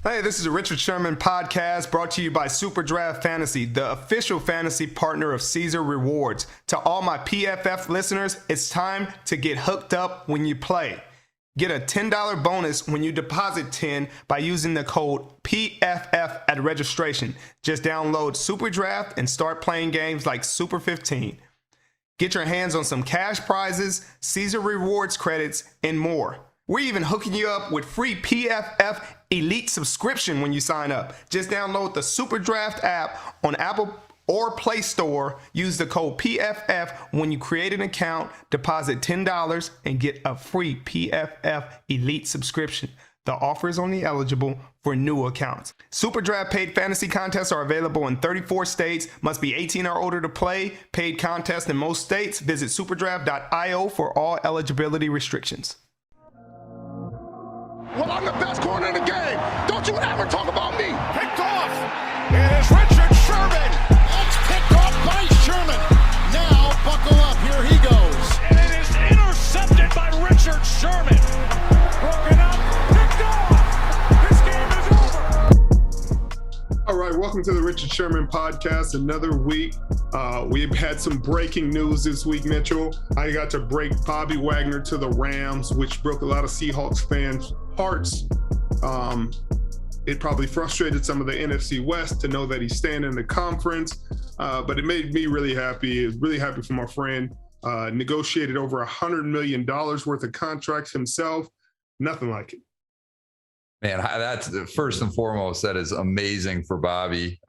Hey, this is a Richard Sherman podcast brought to you by Super Draft Fantasy, the official fantasy partner of Caesar Rewards. To all my PFF listeners, it's time to get hooked up when you play. Get a $10 bonus when you deposit 10 by using the code PFF at registration. Just download Super Draft and start playing games like Super 15. Get your hands on some cash prizes, Caesar Rewards credits, and more. We're even hooking you up with free PFF Elite subscription when you sign up. Just download the Super Draft app on Apple or Play Store. Use the code PFF when you create an account, deposit $10, and get a free PFF Elite subscription. The offer is only eligible for new accounts. Super Draft paid fantasy contests are available in 34 states. Must be 18 or older to play. Paid contests in most states. Visit superdraft.io for all eligibility restrictions. Well, I'm the best corner in the game. Don't you ever talk about me. Picked off. It is Richard Sherman. It's picked off by Sherman. Now, buckle up. Here he goes. And it is intercepted by Richard Sherman. Broken up. Picked off. This game is over. All right, welcome to the Richard Sherman podcast. Another week. We've had some breaking news this week, Mitchell. I got to break Bobby Wagner to the Rams, which broke a lot of Seahawks fans' hearts. It probably frustrated some of the NFC West to know that he's staying in the conference, but it made me really happy. Really happy for my friend. Negotiated over $100 million worth of contracts himself. Nothing like it. Man, that's first and foremost, that is amazing for Bobby.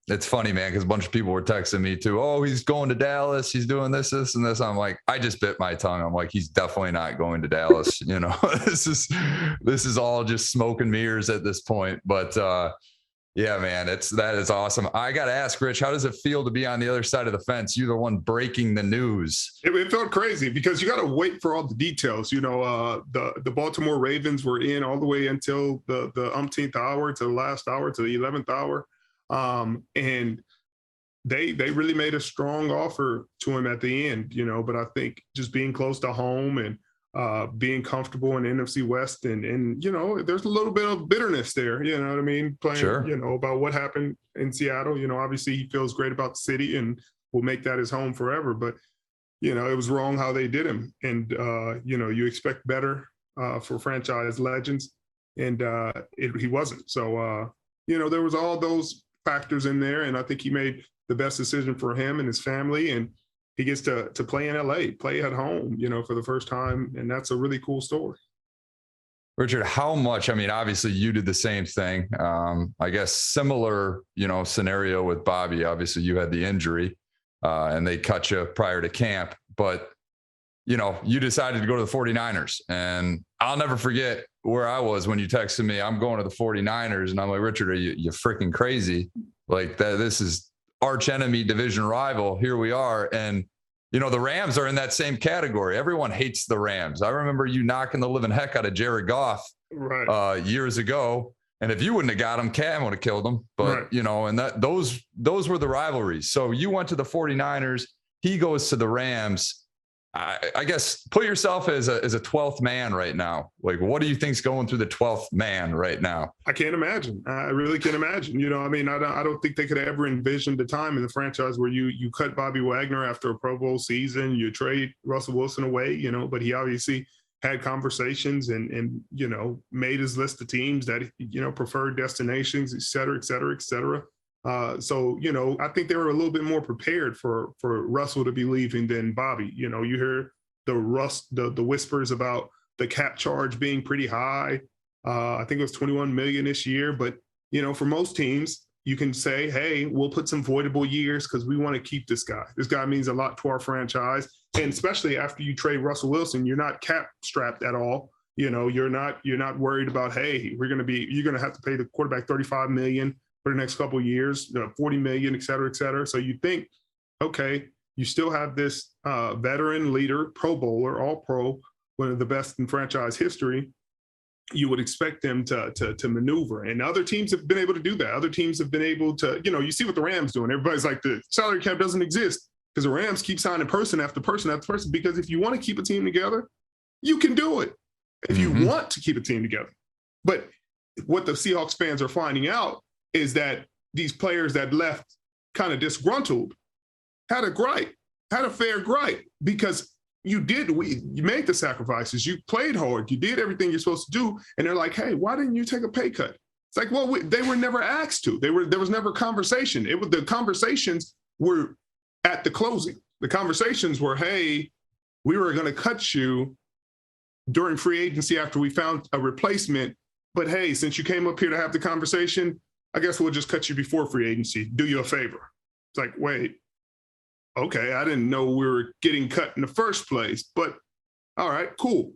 It's funny, man, because a bunch of people were texting me too. Oh, he's going to Dallas. He's doing this, and this. I'm like, I just bit my tongue. I'm like, he's definitely not going to Dallas. You know, this is all just smoke and mirrors at this point. But yeah, man, that is awesome. I got to ask, Rich, how does it feel to be on the other side of the fence? You're the one breaking the news. It felt crazy because you got to wait for all the details. You know, the Baltimore Ravens were in all the way until the umpteenth hour, to the last hour, to the 11th hour. And they really made a strong offer to him at the end, you know, but I think just being close to home and being comfortable in the NFC West and, you know, there's a little bit of bitterness there, you know what I mean? Playing, sure. You know, about what happened in Seattle. You know, obviously he feels great about the city and will make that his home forever, but, you know, it was wrong how they did him. And, you know, you expect better for franchise legends, and he wasn't. So, you know, there was all those factors in there, and I think he made the best decision for him and his family, and he gets to play in LA, play at home, you know, for the first time, and that's a really cool story. Richard, how much, I mean, obviously you did the same thing. I guess similar, you know, scenario with Bobby. Obviously you had the injury and they cut you prior to camp, but you know, you decided to go to the 49ers, and I'll never forget where I was when you texted me, I'm going to the 49ers. And I'm like, Richard, are you freaking crazy? Like that, this is arch enemy, division rival. Here we are. And, you know, the Rams are in that same category. Everyone hates the Rams. I remember you knocking the living heck out of Jared Goff years ago. And if you wouldn't have got him, Cam would have killed him. But, you know, and those were the rivalries. So you went to the 49ers, he goes to the Rams. I guess put yourself as a 12th man right now. Like, what do you think's going through the 12th man right now? I can't imagine. I really can't imagine. You know, I mean, I don't think they could have ever envisioned a time in the franchise where you cut Bobby Wagner after a Pro Bowl season, you trade Russell Wilson away, you know, but he obviously had conversations and, you know, made his list of teams that, you know, preferred destinations, et cetera, et cetera, et cetera. So, you know, I think they were a little bit more prepared for Russell to be leaving than Bobby. You know, you hear the whispers about the cap charge being pretty high. I think it was $21 million this year. But, you know, for most teams, you can say, hey, we'll put some voidable years because we want to keep this guy. This guy means a lot to our franchise. And especially after you trade Russell Wilson, you're not cap strapped at all. You know, you're not worried about, hey, you're going to have to pay the quarterback $35 million for the next couple of years, $40 million, et cetera, et cetera. So you think, okay, you still have this veteran leader, Pro Bowler, all pro, one of the best in franchise history. You would expect them to maneuver. And other teams have been able to do that. Other teams have been able to, you know, you see what the Rams doing. Everybody's like, the salary cap doesn't exist because the Rams keep signing person after person after person, because if you want to keep a team together, you can do it if you want to keep a team together. But what the Seahawks fans are finding out is that these players that left kind of disgruntled had a fair gripe, because you made the sacrifices, you played hard, you did everything you're supposed to do, and they're like, hey, why didn't you take a pay cut? It's like, well, they were never asked to. There was never a conversation. The conversations were at the closing. The conversations were, hey, we were going to cut you during free agency after we found a replacement, but hey, since you came up here to have the conversation, I guess we'll just cut you before free agency. Do you a favor. It's like, wait, okay, I didn't know we were getting cut in the first place, but all right, cool.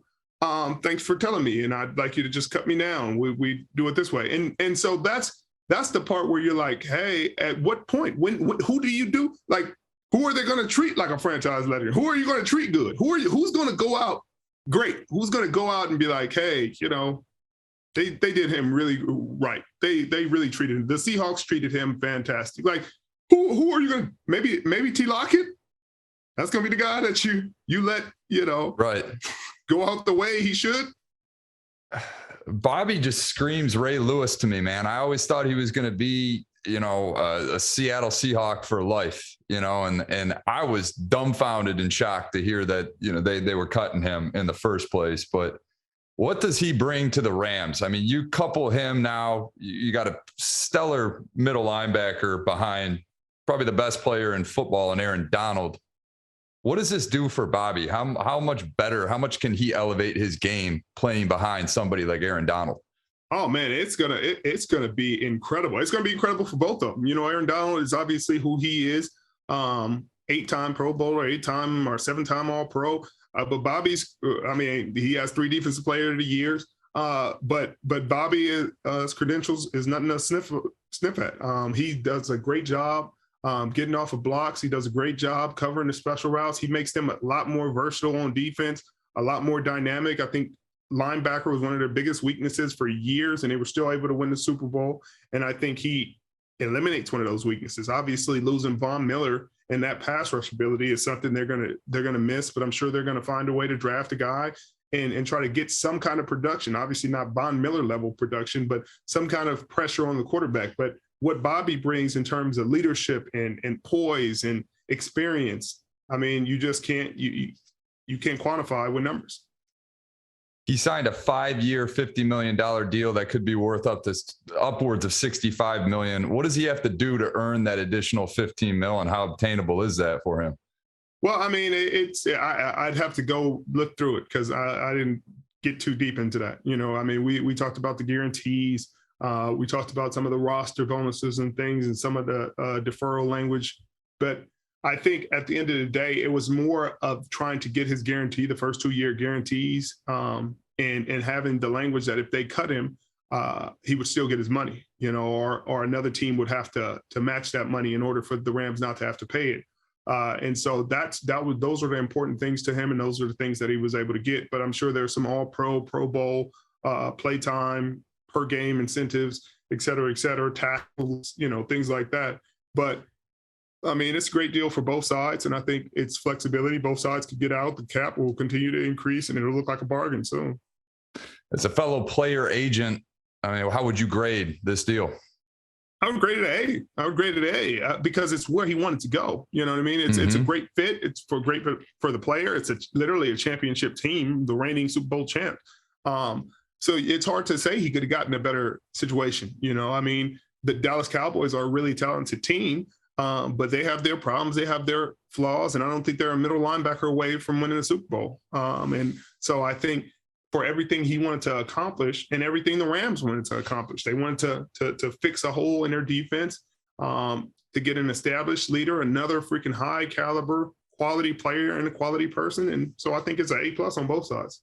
Thanks for telling me, and I'd like you to just cut me down. We do it this way, and so that's the part where you're like, hey, at what point? Who do you do? Like, who are they going to treat like a franchise letter? Who are you going to treat good? Who's going to go out great? Who's going to go out and be like, hey, they did him really right. They really treated him. The Seahawks treated him fantastic. Like, who are you going to, maybe T. Lockett? That's going to be the guy that you let, right, go out the way he should. Bobby just screams Ray Lewis to me, man. I always thought he was going to be, a Seattle Seahawk for life, and I was dumbfounded and shocked to hear that, they were cutting him in the first place. But what does he bring to the Rams? I mean, you couple him now, you got a stellar middle linebacker behind probably the best player in football in Aaron Donald. What does this do for Bobby? How much better, how much can he elevate his game playing behind somebody like Aaron Donald? Oh man, it's gonna be incredible. It's gonna be incredible for both of them. Aaron Donald is obviously who he is. 8-time Pro Bowler, 8-time or 7-time All-Pro. But Bobby's, he has 3 Defensive Player of the Years. But Bobby's credentials is nothing to sniff at. He does a great job getting off of blocks. He does a great job covering the special routes. He makes them a lot more versatile on defense, a lot more dynamic. I think linebacker was one of their biggest weaknesses for years, and they were still able to win the Super Bowl. And I think he eliminates one of those weaknesses. Obviously, losing Von Miller and that pass rush ability is something they're gonna miss. But I'm sure they're gonna find a way to draft a guy and try to get some kind of production. Obviously, not Von Miller level production, but some kind of pressure on the quarterback. But what Bobby brings in terms of leadership and poise and experience, you just can't quantify with numbers. He signed a 5-year, $50 million deal that could be worth upwards of $65 million. What does he have to do to earn that additional $15 million? And how obtainable is that for him? Well, I'd have to go look through it because I didn't get too deep into that. We talked about the guarantees. We talked about some of the roster bonuses and things and some of the deferral language. But I think at the end of the day, it was more of trying to get his guarantee, the first 2-year guarantees, and having the language that if they cut him, he would still get his money, or another team would have to match that money in order for the Rams not to have to pay it. And so those are the important things to him, and those are the things that he was able to get. But I'm sure there's some All-Pro, Pro Bowl, playtime, per game incentives, et cetera, tackles, things like that. But it's a great deal for both sides, and I think it's flexibility. Both sides could get out. The cap will continue to increase, and it'll look like a bargain soon. As a fellow player agent, how would you grade this deal? I would grade it A. Because it's where he wanted to go. You know what I mean? It's a great fit. It's great for the player. It's literally a championship team, the reigning Super Bowl champ. So it's hard to say he could have gotten a better situation. The Dallas Cowboys are a really talented team, but they have their problems. They have their flaws, and I don't think they're a middle linebacker away from winning a Super Bowl. And so I think for everything he wanted to accomplish and everything the Rams wanted to accomplish, they wanted to fix a hole in their defense, to get an established leader, another freaking high caliber, quality player and a quality person. And so I think it's an A+ on both sides.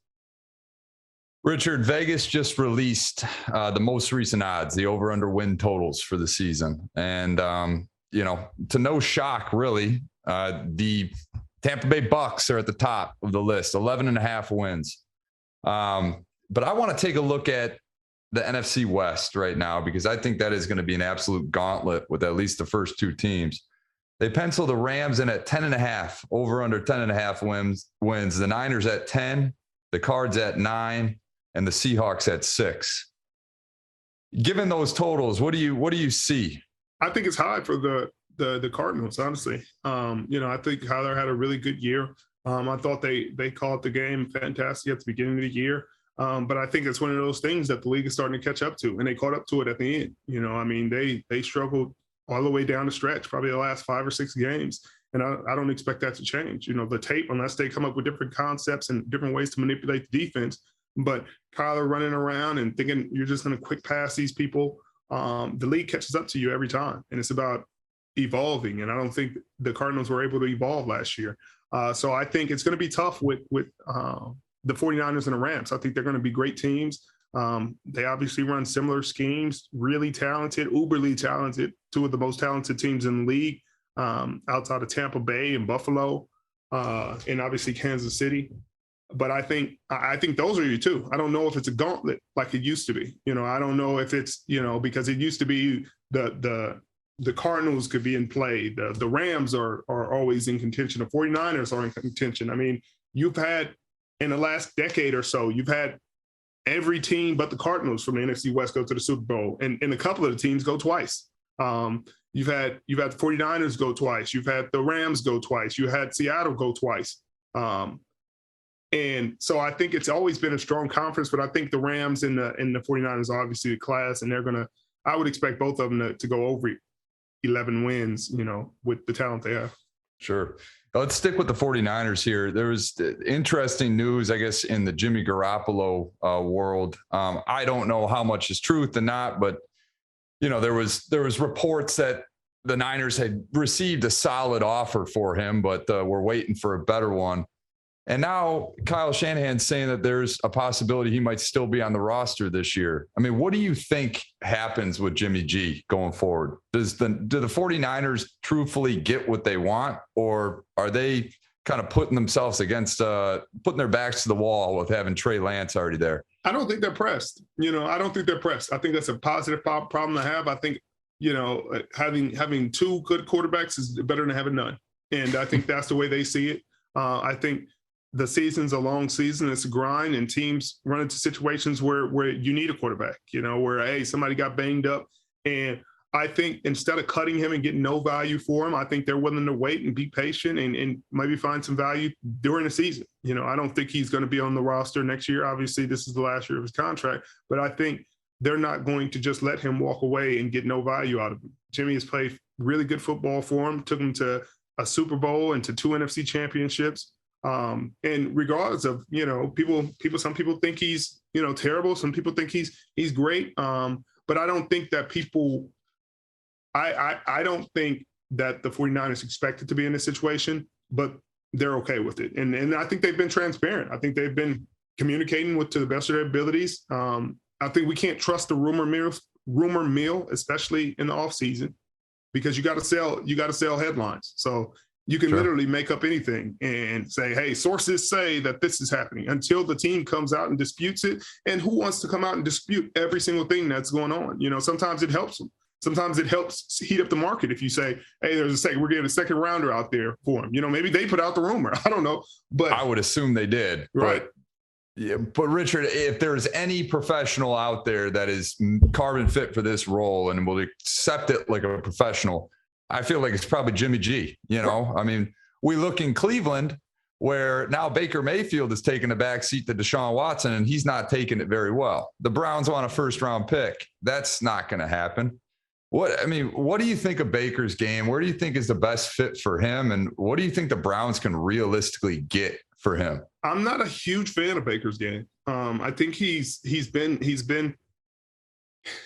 Richard, Vegas just released the most recent odds, the over-under win totals for the season. And, to no shock, really, the Tampa Bay Bucks are at the top of the list, 11.5 wins. But I want to take a look at the NFC West right now, because I think that is going to be an absolute gauntlet with at least the first 2 teams. They pencil the Rams in at 10.5, over under 10.5 wins. The Niners at 10, the Cards at 9, and the Seahawks at 6. given those totals, what do you see? I think it's high for the Cardinals, honestly. I think Kyler had a really good year. I thought they called the game fantastic at the beginning of the year. But I think it's one of those things that the league is starting to catch up to, and they caught up to it at the end. They struggled all the way down the stretch, probably the last 5 or 6 games. And I don't expect that to change. The tape, unless they come up with different concepts and different ways to manipulate the defense. But Kyler running around and thinking you're just going to quick pass these people, the league catches up to you every time. And it's about evolving. And I don't think the Cardinals were able to evolve last year. So I think it's going to be tough with the 49ers and the Rams. I think they're going to be great teams. They obviously run similar schemes, really talented, uberly talented, 2 of the most talented teams in the league, outside of Tampa Bay and Buffalo, and obviously Kansas City. But I think those are you too. I don't know if it's a gauntlet like it used to be. I don't know if it's, because it used to be the Cardinals could be in play. The Rams are always in contention. The 49ers are in contention. I mean, you've had in the last decade or so, you've had every team but the Cardinals from the NFC West go to the Super Bowl, and a couple of the teams go twice. You've had the 49ers go twice. You've had the Rams go twice. You had Seattle go twice. And so I think it's always been a strong conference, but I think the Rams and the 49ers are obviously the class, and I would expect both of them to go over 11 wins, with the talent they have. Sure. Let's stick with the 49ers here. There was interesting news, I guess, in the Jimmy Garoppolo world. I don't know how much is truth and not, but there was reports that the Niners had received a solid offer for him, but we're waiting for a better one. And now Kyle Shanahan's saying that there's a possibility he might still be on the roster this year. I mean, what do you think happens with Jimmy G going forward? Do the 49ers truthfully get what they want, or are they kind of putting themselves against, putting their backs to the wall with having Trey Lance already there? I don't think they're pressed. I don't think they're pressed. I think that's a positive problem to have. I think, having 2 good quarterbacks is better than having none. And I think that's the way they see it. I think the season's a long season. It's a grind, and teams run into situations where you need a quarterback, where, hey, somebody got banged up. And I think instead of cutting him and getting no value for him, I think they're willing to wait and be patient and maybe find some value during the season. I don't think he's going to be on the roster next year. Obviously, this is the last year of his contract, but I think they're not going to just let him walk away and get no value out of him. Jimmy has played really good football for him, took him to a Super Bowl and to 2 NFC championships. And regardless of, some people think he's, terrible. Some people think he's great. But I don't think that I don't think that the 49ers expected to be in this situation, but they're okay with it. And I think they've been transparent. I think they've been communicating to the best of their abilities. I think we can't trust the rumor mill, especially in the off season, because you got to sell headlines. So you can literally make up anything and say, hey, sources say that this is happening, until the team comes out and disputes it. And who wants to come out and dispute every single thing that's going on? Sometimes it helps them. Sometimes it helps heat up the market. If you say, hey, we're getting a second rounder out there for him, maybe they put out the rumor. I don't know, but I would assume they did. Right. But Richard, if there's any professional out there that is carbon fit for this role and will accept it like a professional, I feel like it's probably Jimmy G. I mean, we look in Cleveland, where now Baker Mayfield is taking a back seat to Deshaun Watson, and he's not taking it very well. The Browns want a first-round pick. That's not going to happen. What do you think of Baker's game? Where do you think is the best fit for him? And what do you think the Browns can realistically get for him? I'm not a huge fan of Baker's game. I think he's been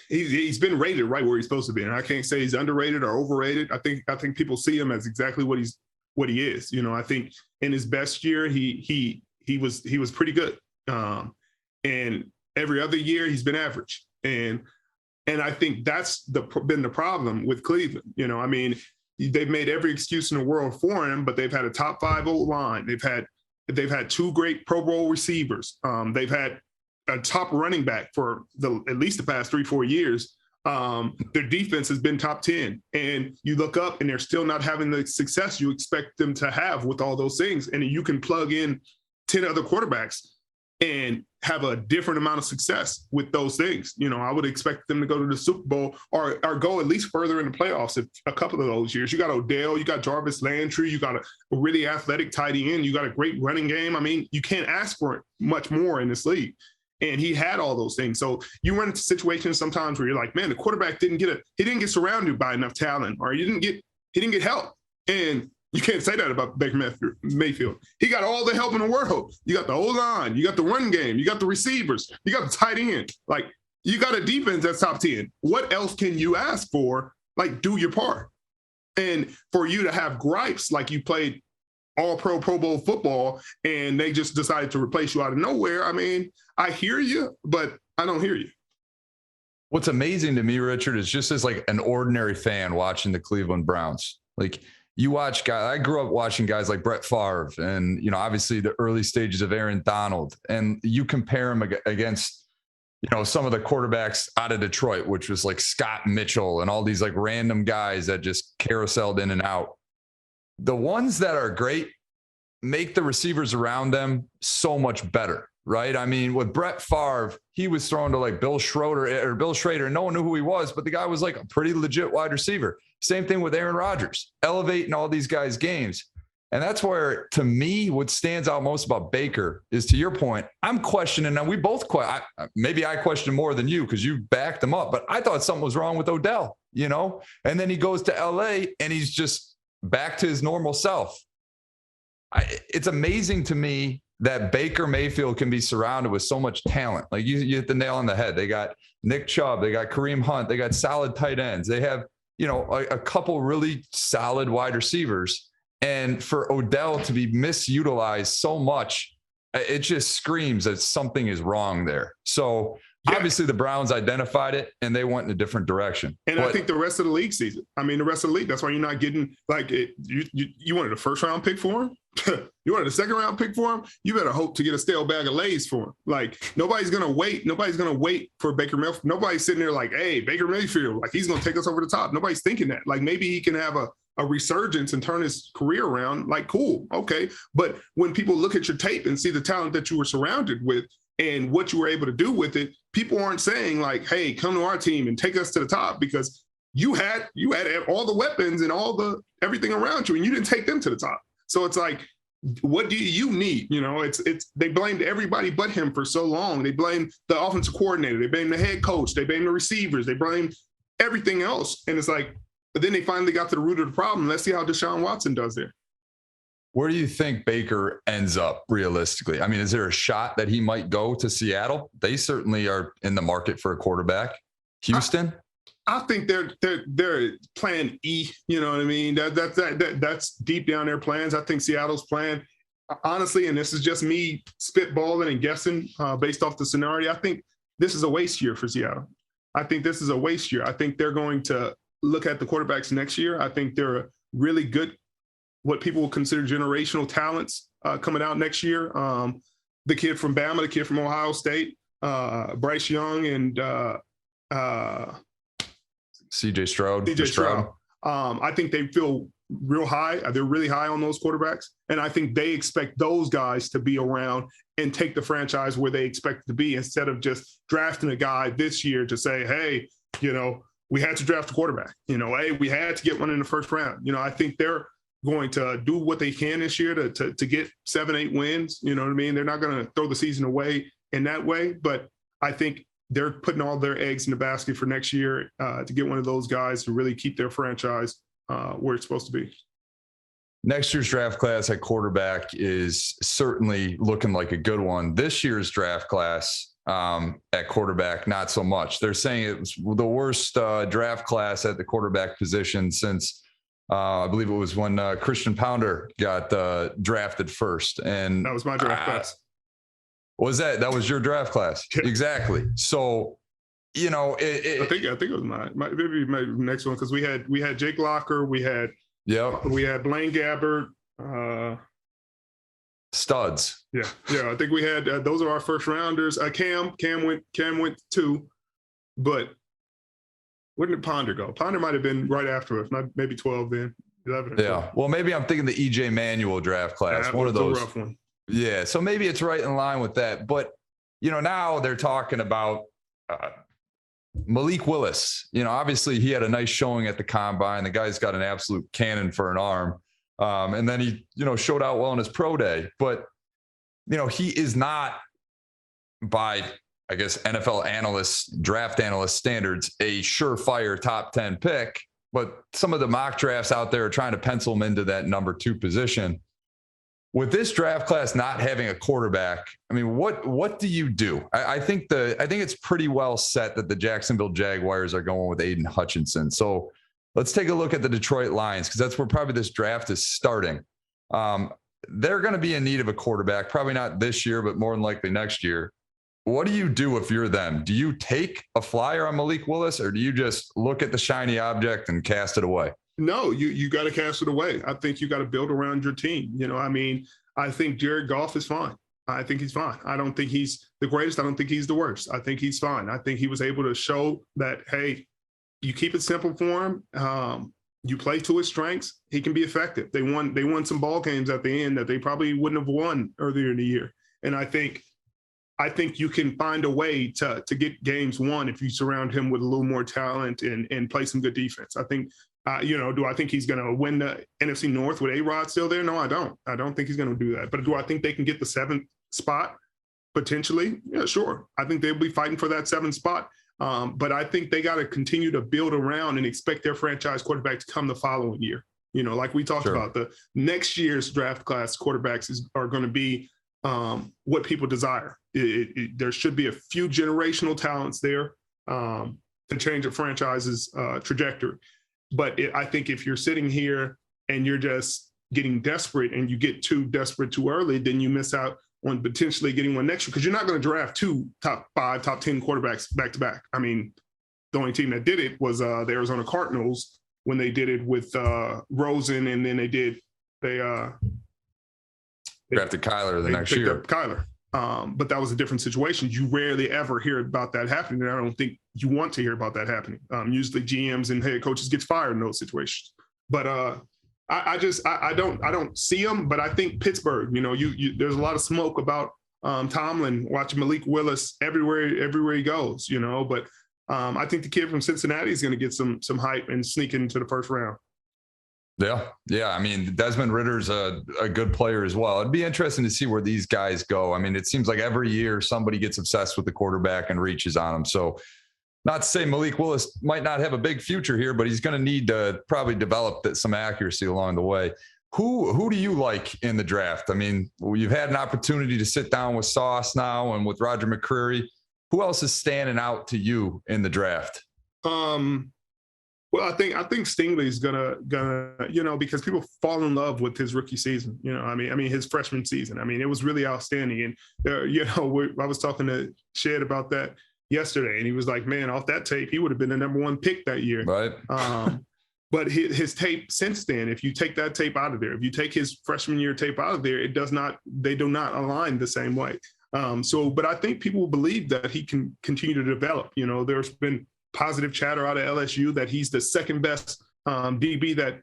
rated right where he's supposed to be, and I can't say he's underrated or overrated. I think people see him as exactly what he is. I think in his best year he was pretty good, and every other year he's been average. And I think that's been the problem with Cleveland. They've made every excuse in the world for him, but they've had a top 5 O-line. They've had 2 great Pro Bowl receivers. They've had a top running back for at least the past 3-4 years. Their defense has been top 10, and you look up and they're still not having the success you expect them to have with all those things. And you can plug in 10 other quarterbacks and have a different amount of success with those things. You know, I would expect them to go to the Super Bowl or go at least further in the playoffs if a couple of those years. You got Odell, you got Jarvis Landry, you got a really athletic tight end, you got a great running game. I mean, you can't ask for much more in this league. And he had all those things. So you run into situations sometimes where you're like, man, the quarterback didn't get surrounded by enough talent, or he didn't get help. And you can't say that about Baker Mayfield. He got all the help in the world. You got the O-line, you got the run game, you got the receivers, you got the tight end. Like, you got a defense that's top 10. What else can you ask for? Like, do your part. And for you to have gripes like you played all-pro Pro Bowl football and they just decided to replace you out of nowhere, I mean, I hear you, but I don't hear you. What's amazing to me, Richard, is just as like an ordinary fan watching the Cleveland Browns. Like, you watch guys, I grew up watching guys like Brett Favre and, you know, obviously the early stages of Aaron Donald, and you compare him against, you know, some of the quarterbacks out of Detroit, which was like Scott Mitchell and all these like random guys that just carouseled in and out. The ones that are great make the receivers around them so much better, right? I mean, with Brett Favre, he was thrown to like Bill Schrader, and no one knew who he was, but the guy was like a pretty legit wide receiver. Same thing with Aaron Rodgers, elevating all these guys' games. And that's where, to me, what stands out most about Baker is, to your point, I'm questioning, and we both maybe I question more than you because you backed him up, but I thought something was wrong with Odell, you know? And then he goes to LA and he's just back to his normal self. It's amazing to me that Baker Mayfield can be surrounded with so much talent. Like, you hit the nail on the head. They got Nick Chubb, they got Kareem Hunt, they got solid tight ends. They have, you know, a couple really solid wide receivers. And for Odell to be misutilized so much, it just screams that something is wrong there. So obviously the Browns identified it and they went in a different direction. And I think the rest of the league sees it. I mean, the rest of the league, that's why you're not getting like it. You wanted a first round pick for him. You wanted a second round pick for him. You better hope to get a stale bag of Lay's for him. Like, nobody's going to wait. Nobody's going to wait for Baker Mayfield. Nobody's sitting there like, hey, Baker Mayfield, like, he's going to take us over the top. Nobody's thinking that. Like, maybe he can have a resurgence and turn his career around. Like, cool. Okay. But when people look at your tape and see the talent that you were surrounded with and what you were able to do with it, people aren't saying like, hey, come to our team and take us to the top, because you had all the weapons and all the everything around you and you didn't take them to the top. So it's like, what do you need? You know, it's they blamed everybody but him for so long. They blamed the offensive coordinator, they blamed the head coach, they blamed the receivers, they blamed everything else. And it's like, but then they finally got to the root of the problem. Let's see how Deshaun Watson does there. Where do you think Baker ends up realistically? I mean, is there a shot that he might go to Seattle? They certainly are in the market for a quarterback. Houston? I think they're plan E. You know what I mean? That's deep down their plans. I think Seattle's plan, honestly, and this is just me spitballing and guessing based off the scenario, I think this is a waste year for Seattle. I think this is a waste year. I think they're going to look at the quarterbacks next year. I think they're a really good, what people will consider generational talents coming out next year. The kid from Bama, the kid from Ohio State, Bryce Young, and CJ Stroud. I think they feel real high. They're really high on those quarterbacks. And I think they expect those guys to be around and take the franchise where they expect it to be, instead of just drafting a guy this year to say, hey, you know, we had to draft a quarterback. You know, hey, we had to get one in the first round. You know, I think they're going to do what they can this year to get 7-8 wins. You know what I mean? They're not going to throw the season away in that way, but I think they're putting all their eggs in the basket for next year to get one of those guys to really keep their franchise where it's supposed to be. Next year's draft class at quarterback is certainly looking like a good one. This year's draft class at quarterback, not so much. They're saying it was the worst draft class at the quarterback position since I believe it was when Christian Pounder got drafted first. And that was my draft class. That was your draft class? Exactly. So, you know, I think it was maybe my next one, because we had Jake Locker, we had Blaine Gabbert, studs. Yeah. I think we had those are our first rounders. Cam went 2, but where did Ponder go? Ponder might have been right after us, maybe 12 then. 11 or 12. Yeah. Well, maybe I'm thinking the EJ Manuel draft class. That one of those. A rough one. Yeah. So maybe it's right in line with that. But now they're talking about Malik Willis. Obviously he had a nice showing at the combine. The guy's got an absolute cannon for an arm. And then he, showed out well in his pro day. But, he is not, by, I guess, NFL analysts, draft analyst standards, a surefire top 10 pick. But some of the mock drafts out there are trying to pencil him into that number 2 position. With this draft class not having a quarterback, I mean, what do you do? I think it's pretty well set that the Jacksonville Jaguars are going with Aiden Hutchinson. So let's take a look at the Detroit Lions, because that's where probably this draft is starting. They're going to be in need of a quarterback, probably not this year, but more than likely next year. What do you do if you're them? Do you take a flyer on Malik Willis, or do you just look at the shiny object and cast it away? No, you got to cast it away. I think you got to build around your team. I think Jared Goff is fine. I think he's fine. I don't think he's the greatest. I don't think he's the worst. I think he's fine. I think he was able to show that, hey, you keep it simple for him. You play to his strengths. He can be effective. They won some ball games at the end that they probably wouldn't have won earlier in the year. And I think you can find a way to get games won if you surround him with a little more talent and play some good defense. I think, do I think he's going to win the NFC North with A-Rod still there? No, I don't. I don't think he's going to do that. But do I think they can get the 7th spot potentially? Yeah, sure. I think they'll be fighting for that 7th spot. But I think they got to continue to build around and expect their franchise quarterback to come the following year. Like we talked about, the next year's draft class quarterbacks are going to be what people desire. There should be a few generational talents there to change a franchise's trajectory. But I think if you're sitting here and you're just getting desperate and you get too desperate too early, then you miss out on potentially getting one next year, because you're not going to draft 2 top 5, top 10 quarterbacks back to back. I mean, the only team that did it was the Arizona Cardinals when they did it with Rosen, and then they drafted Kyler the next year. Kyler. But that was a different situation. You rarely ever hear about that happening. And I don't think you want to hear about that happening. Usually GMs and head coaches get fired in those situations. But I don't see them. But I think Pittsburgh, there's a lot of smoke about Tomlin watching Malik Willis everywhere he goes, But I think the kid from Cincinnati is going to get some hype and sneak into the first round. Yeah. I mean, Desmond Ritter's a good player as well. It'd be interesting to see where these guys go. I mean, it seems like every year somebody gets obsessed with the quarterback and reaches on him. So not to say Malik Willis might not have a big future here, but he's going to need to probably develop some accuracy along the way. Who do you like in the draft? I mean, you've had an opportunity to sit down with Sauce now and with Roger McCreary. Who else is standing out to you in the draft? Well, I think Stingley's gonna because people fall in love with his rookie season. I mean his freshman season. I mean, it was really outstanding. And I was talking to Shed about that yesterday, and he was like, "Man, off that tape, he would have been the number 1 pick that year." Right. But his tape since then, if you take that tape out of there, if you take his freshman year tape out of there, they do not align the same way. But I think people believe that he can continue to develop. There's been positive chatter out of LSU that he's the second best DB that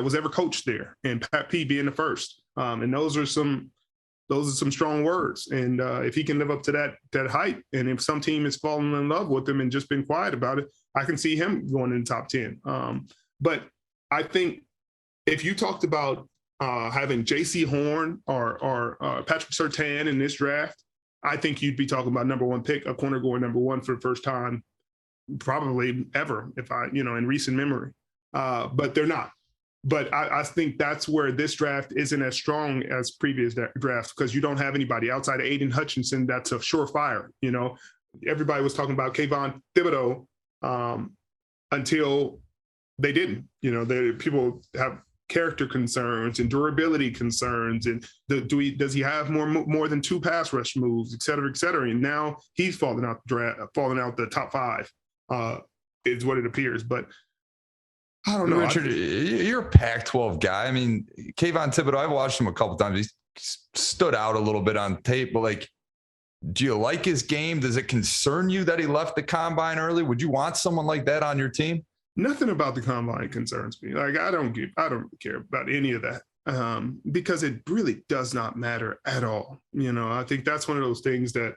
was ever coached there, and Pat P being the first. And those are some strong words. And if he can live up to that height, and if some team is falling in love with him and just been quiet about it, I can see him going in the top 10. But I think if you talked about having J.C. Horn or Patrick Surtain in this draft, I think you'd be talking about number 1 pick, a corner going number 1 for the first time probably ever, in recent memory. But they're not. But I think that's where this draft isn't as strong as previous drafts, because you don't have anybody outside of Aiden Hutchinson that's a surefire. Everybody was talking about Kayvon Thibodeau until they didn't. People have character concerns and durability concerns, and does he have more than 2 pass rush moves, et cetera, et cetera. And now he's falling out the top 5. Is what it appears. But I don't know. Richard, you're a Pac-12 guy. I mean, Kayvon Thibodeau, I've watched him a couple times. He's stood out a little bit on tape, but do you like his game? Does it concern you that he left the combine early? Would you want someone like that on your team? Nothing about the combine concerns me. I don't care about any of that because it really does not matter at all. I think that's one of those things that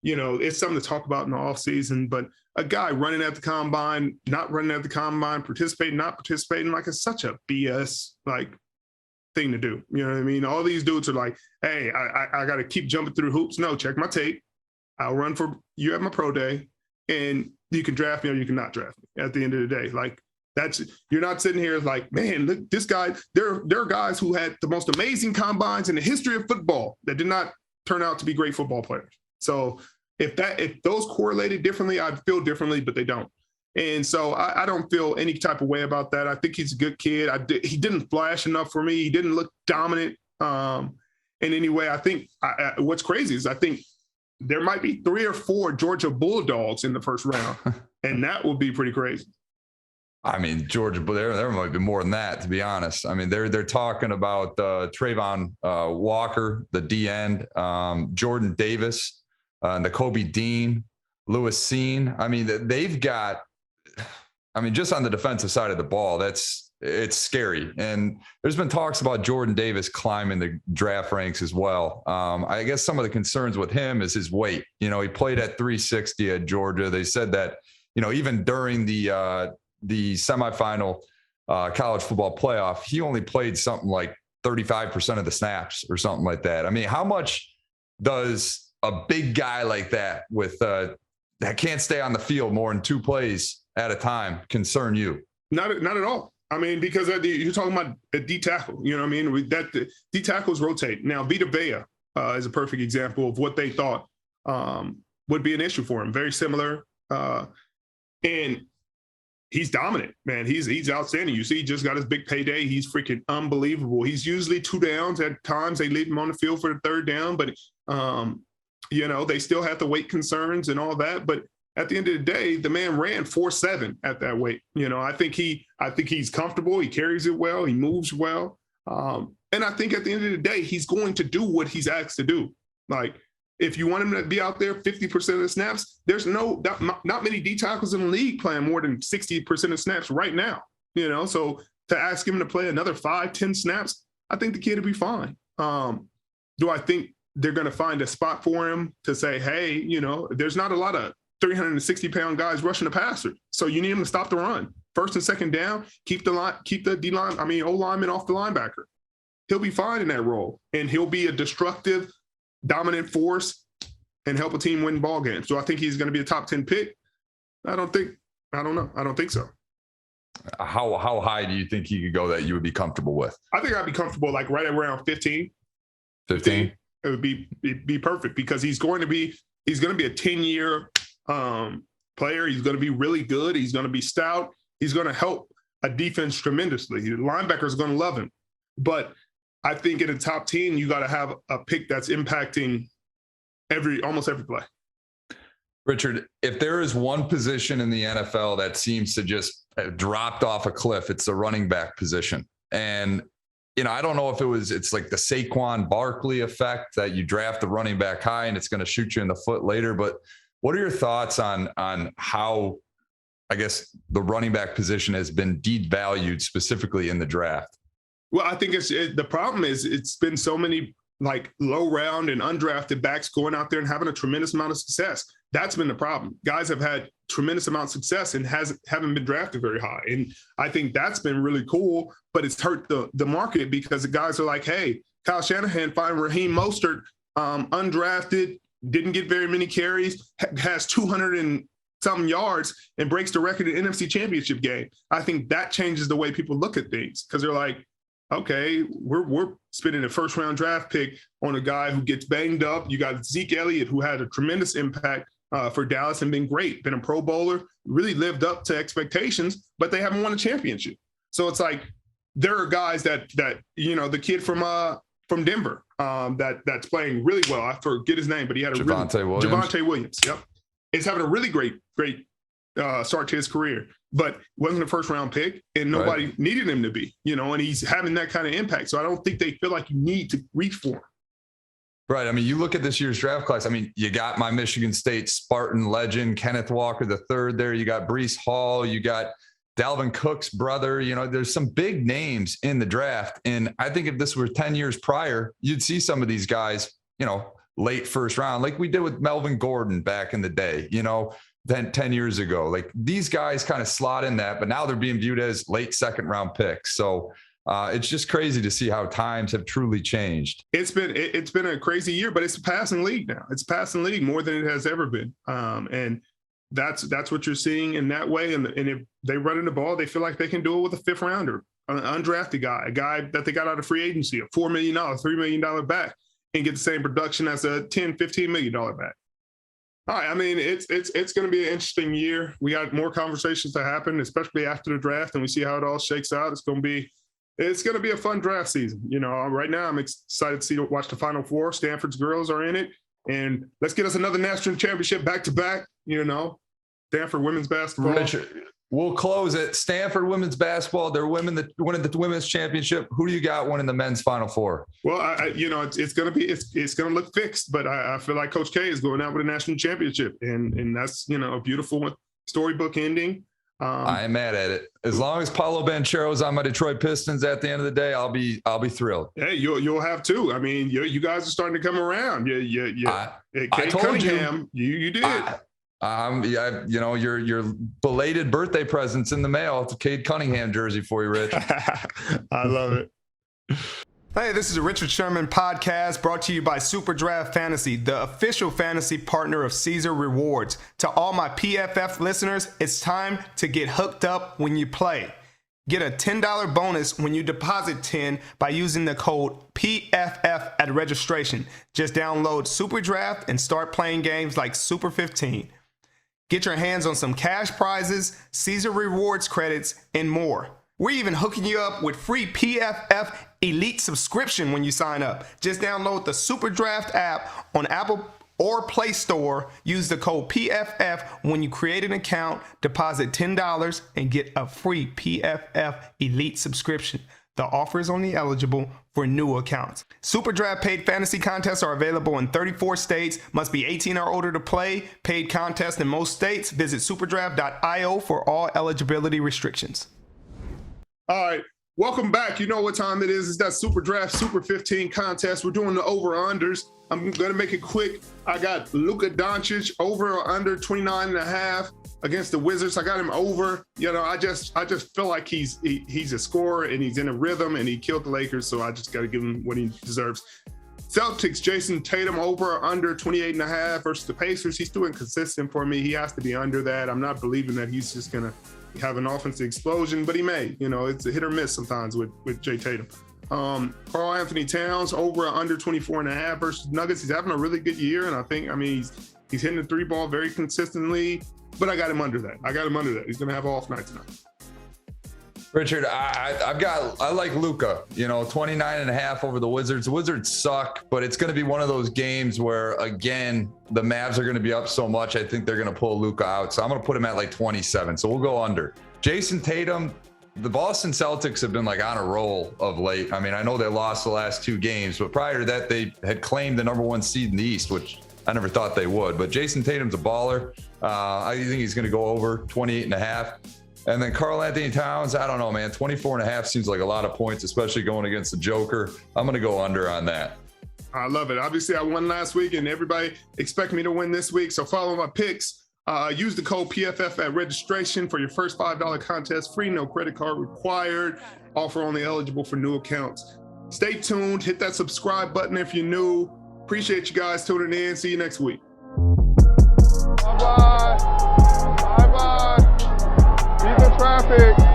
it's something to talk about in the offseason, but a guy running at the combine, not running at the combine, participating, not participating, like it's such a BS thing to do. You know what I mean? All these dudes are like, hey, I got to keep jumping through hoops. No, check my tape. I'll run for you at my pro day, and you can draft me or you can not draft me at the end of the day. Like, you're not sitting here like, man, look, this guy, there are guys who had the most amazing combines in the history of football that did not turn out to be great football players. So if those correlated differently, I'd feel differently, but they don't. And so I don't feel any type of way about that. I think he's a good kid. He didn't flash enough for me. He didn't look dominant in any way. I think what's crazy is I think there might be 3 or 4 Georgia Bulldogs in the first round, and that would be pretty crazy. I mean, Georgia, there might be more than that, to be honest. I mean, they're talking about Trayvon Walker, the D end, Jordan Davis, Nakobe Dean, Lewis Seen. I mean, they've got, just on the defensive side of the ball, it's scary. And there's been talks about Jordan Davis climbing the draft ranks as well. I guess some of the concerns with him is his weight. He played at 360 at Georgia. They said that, even during the semifinal college football playoff, he only played something like 35% of the snaps or something like that. I mean, how much does a big guy like that that can't stay on the field more than 2 plays at a time concern you? Not at all. I mean, because you're talking about a D tackle, you know what I mean? The D tackles rotate. Now, Vita Vea is a perfect example of what they thought would be an issue for him. Very similar. And he's dominant, man. He's outstanding. You see, he just got his big payday. He's freaking unbelievable. He's usually 2 downs. At times they leave him on the field for the 3rd down, but they still have the weight concerns and all that. But at the end of the day, the man ran 4.7 at that weight. I think he's comfortable. He carries it well. He moves well. And I think at the end of the day, he's going to do what he's asked to do. Like, if you want him to be out there 50% of the snaps, there's not many D tackles in the league playing more than 60% of snaps right now. So to ask him to play another 5-10 snaps, I think the kid will be fine. Do I think they're going to find a spot for him to say, hey, there's not a lot of 360-pound guys rushing the passer, so you need him to stop the run. 1st and 2nd down, keep the D line, O lineman off the linebacker. He'll be fine in that role, and he'll be a destructive, dominant force and help a team win ball games. So I think he's going to be a top 10 pick. I don't know. I don't think so. How high do you think he could go that you would be comfortable with? I think I'd be comfortable like right around 15. 15? It would be perfect because he's going to be a 10-year player. He's going to be really good. He's going to be stout. He's going to help a defense tremendously. The linebackers are going to love him. But I think in a top 10, you got to have a pick that's impacting almost every play. Richard, if there is one position in the NFL that seems to just have dropped off a cliff, it's the running back position. And, I don't know if it's like the Saquon Barkley effect that you draft the running back high and it's going to shoot you in the foot later. But what are your thoughts on how, I guess, the running back position has been devalued specifically in the draft? Well, I think the problem is it's been so many like low round and undrafted backs going out there and having a tremendous amount of success. That's been the problem. Guys have had tremendous amount of success and haven't been drafted very high. And I think that's been really cool, but it's hurt the market because the guys are like, hey, Kyle Shanahan find Raheem Mostert, undrafted, didn't get very many carries, has 200 and some yards and breaks the record in NFC Championship game. I think that changes the way people look at things because they're like, okay, we're spending a 1st-round draft pick on a guy who gets banged up. You got Zeke Elliott, who had a tremendous impact for Dallas and been great, been a Pro Bowler, really lived up to expectations, but they haven't won a championship. So it's like there are guys that the kid from Denver that's playing really well. I forget his name, but he had Javonte Williams. Yep, is having a really great start to his career, but wasn't a 1st-round pick, and nobody needed him to be. And he's having that kind of impact. So I don't think they feel like you need to reach for him. Right. I mean, you look at this year's draft class. I mean, you got my Michigan State Spartan legend, Kenneth Walker III there. You got Breece Hall. You got Dalvin Cook's brother. There's some big names in the draft. And I think if this were 10 years prior, you'd see some of these guys, late first round, like we did with Melvin Gordon back in the day, then 10 years ago. Like these guys kind of slot in that, but now they're being viewed as late second round picks. So it's just crazy to see how times have truly changed. It's been a crazy year, but it's a passing league now. It's a passing league more than it has ever been. And that's what you're seeing in that way. And if they run in the ball, they feel like they can do it with a fifth rounder, an undrafted guy, a guy that they got out of free agency, a $4 million, $3 million back, and get the same production as a $10, $15 million back. All right. I mean, it's going to be an interesting year. We got more conversations to happen, especially after the draft, and we see how it all shakes out. It's going to be a fun draft season. Right now I'm excited to watch the Final Four. Stanford's girls are in it, and let's get us another national championship back to back. Stanford women's basketball. Richard, we'll close it. Stanford women's basketball. They're winning the women's championship. Who do you got winning the men's Final Four? Well, it's going to look fixed, but I feel like Coach K is going out with a national championship, and that's a beautiful storybook ending. I am mad at it. As long as Paolo Banchero's on my Detroit Pistons at the end of the day, I'll be thrilled. Hey, you'll have to. I mean, you guys are starting to come around. Yeah. I told Cunningham, you did. Your belated birthday presents in the mail. It's a Cade Cunningham jersey for you, Rich. I love it. Hey, this is a Richard Sherman podcast brought to you by Super Draft Fantasy, the official fantasy partner of Caesar Rewards. To all my PFF listeners, it's time to get hooked up when you play. Get a $10 bonus when you deposit 10 by using the code PFF at registration. Just download Super Draft and start playing games like Super 15. Get your hands on some cash prizes, Caesar Rewards credits, and more. We're even hooking you up with free PFF Elite subscription when you sign up. Just download the Super Draft app on Apple or Play Store. Use the code PFF when you create an account, deposit $10, and get a free PFF Elite subscription. The offer is only eligible for new accounts. Super Draft paid fantasy contests are available in 34 states. Must be 18 or older to play. Paid contests in most states. Visit superdraft.io for all eligibility restrictions. All right. Welcome back. You know what time it is. It's that Super Draft Super 15 contest. We're doing the over-unders. I'm going to make it quick. I got Luka Doncic over or under 29.5 against the Wizards. I got him over. I just feel like he's a scorer and he's in a rhythm and he killed the Lakers. So I just got to give him what he deserves. Celtics, Jason Tatum over or under 28.5 versus the Pacers. He's too inconsistent for me. He has to be under that. I'm not believing that he's just going to have an offensive explosion, but he may. It's a hit or miss sometimes with Jay Tatum. Karl Anthony Towns over or under 24.5 versus Nuggets. He's having a really good year, and I think he's hitting the three ball very consistently, but I got him under that. He's going to have an off night tonight. Richard, I like Luka, 29.5 over the Wizards. The Wizards suck, but it's going to be one of those games where, again, the Mavs are going to be up so much. I think they're going to pull Luka out. So I'm going to put him at like 27. So we'll go under. Jason Tatum, the Boston Celtics have been like on a roll of late. I mean, I know they lost the last 2 games, but prior to that, they had claimed the #1 seed in the East, which I never thought they would. But Jason Tatum's a baller. I think he's going to go over 28.5. And then Karl Anthony Towns, I don't know, man. 24.5 seems like a lot of points, especially going against the Joker. I'm going to go under on that. I love it. Obviously, I won last week, and everybody expect me to win this week. So follow my picks. Use the code PFF at registration for your first $5 contest. Free, no credit card required. Offer only eligible for new accounts. Stay tuned. Hit that subscribe button if you're new. Appreciate you guys tuning in. See you next week. Bye-bye. Bye-bye. Traffic.